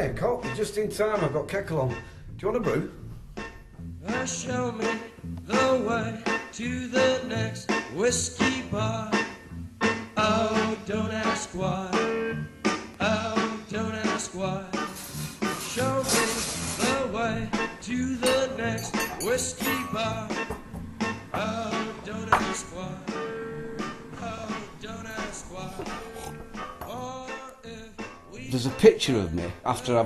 Hiya, Cock. Just in time. I've got kettle on. Do you want a brew? Show me the way to the next whiskey bar. Oh, don't ask why. Oh, don't ask why. Show me the way to the next whiskey bar. Oh, don't ask why. Oh, don't ask why. Or if we... There's a picture of me after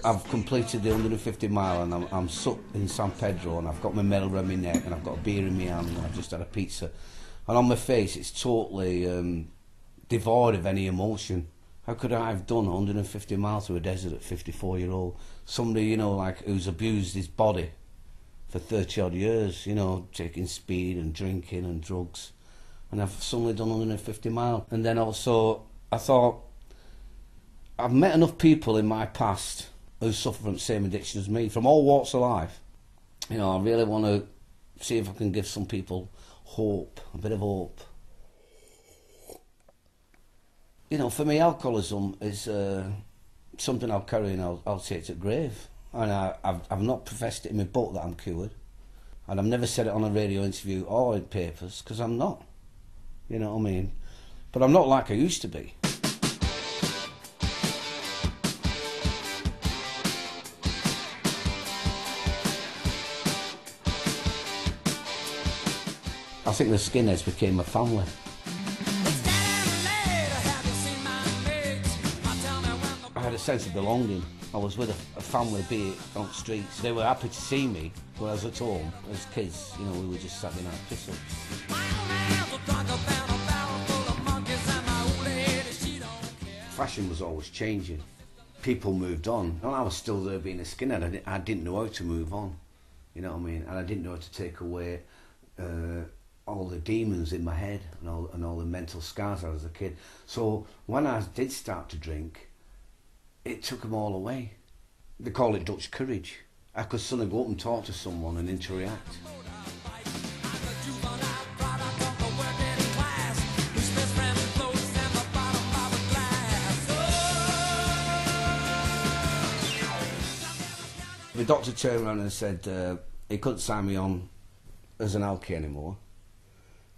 I've completed the 150 mile and I'm stuck in San Pedro and I've got my medal around my neck and I've got a beer in my hand and I've just had a pizza. And on my face it's totally devoid of any emotion. How could I have done 150 miles through a desert at 54-year-old? Somebody, you know, like who's abused his body for 30 odd years, you know, taking speed and drinking and drugs. And I've suddenly done 150 miles. And then also I thought, I've met enough people in my past who suffer from the same addiction as me, from all walks of life. You know, I really want to see if I can give some people hope, a bit of hope. You know, for me, alcoholism is something I'll carry and I'll take to the grave. And I've not professed it in my book that I'm cured. And I've never said it on a radio interview or in papers, because I'm not. You know what I mean? But I'm not like I used to be. I think the Skinheads became a family. I had a sense of belonging. I was with a family, be it on the streets. They were happy to see me, whereas at home, as kids, you know, we were just sat in our piss ups. Fashion was always changing. People moved on, and I was still there being a skinhead. I didn't know how to move on, you know what I mean? And I didn't know how to take away all the demons in my head and all the mental scars I was a kid. So when I did start to drink, it took them all away. They call it Dutch courage. I could suddenly go up and talk to someone and interact. The doctor turned around and said he couldn't sign me on as an alky anymore,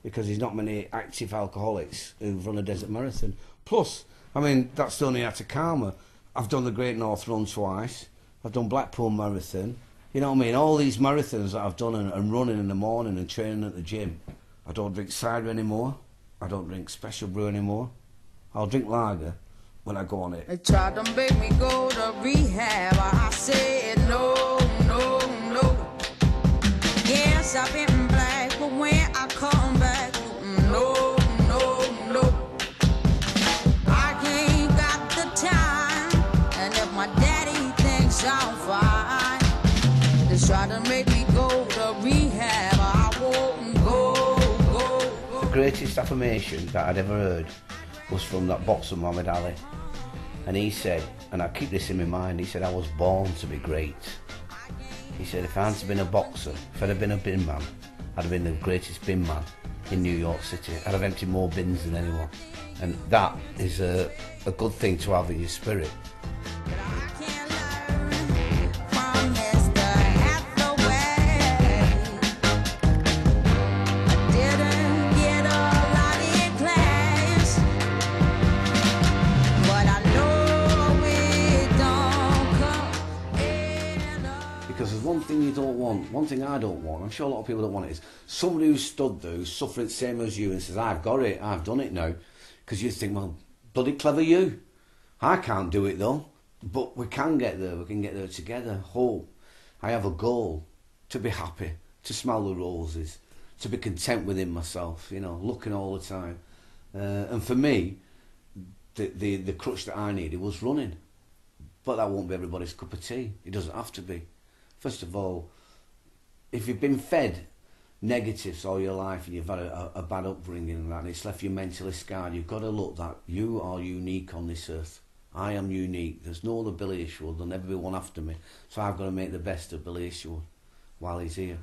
because there's not many active alcoholics who've run a desert marathon. Plus, I mean, that's the only Atacama. I've done the Great North Run twice. I've done Blackpool Marathon. You know what I mean? All these marathons that I've done and running in the morning and training at the gym. I don't drink cider anymore. I don't drink special brew anymore. I'll drink lager when I go on it. They tried to make me go to rehab. I said no, no, no. Yes, I've been black, but when I come back, no, no, no. I ain't got the time, and if my daddy thinks I'm fine, they try to make me go to rehab. I won't go. The greatest affirmation that I'd ever heard was from that boxer Muhammad Ali, and he said, and I keep this in my mind, he said, I was born to be great. He said, if I hadn't been a boxer, if I'd have been a bin man, I'd have been the greatest bin man in New York City. I'd have emptied more bins than anyone. And that is a good thing to have in your spirit. Because there's one thing you don't want, one thing I don't want, I'm sure a lot of people don't want it, is somebody who's stood there, who's suffering the same as you and says, I've got it, I've done it now. Because you think, well, bloody clever you. I can't do it though, but we can get there, we can get there together. Hope. I have a goal, to be happy, to smell the roses, to be content within myself, you know, looking all the time. And for me, the crutch that I needed was running. But that won't be everybody's cup of tea. It doesn't have to be. First of all, if you've been fed negatives all your life and you've had a bad upbringing and that, and it's left you mentally scarred, you've got to look that you are unique on this earth. I am unique. There's no other Billy Isherwood. There'll never be one after me. So I've got to make the best of Billy Isherwood while he's here.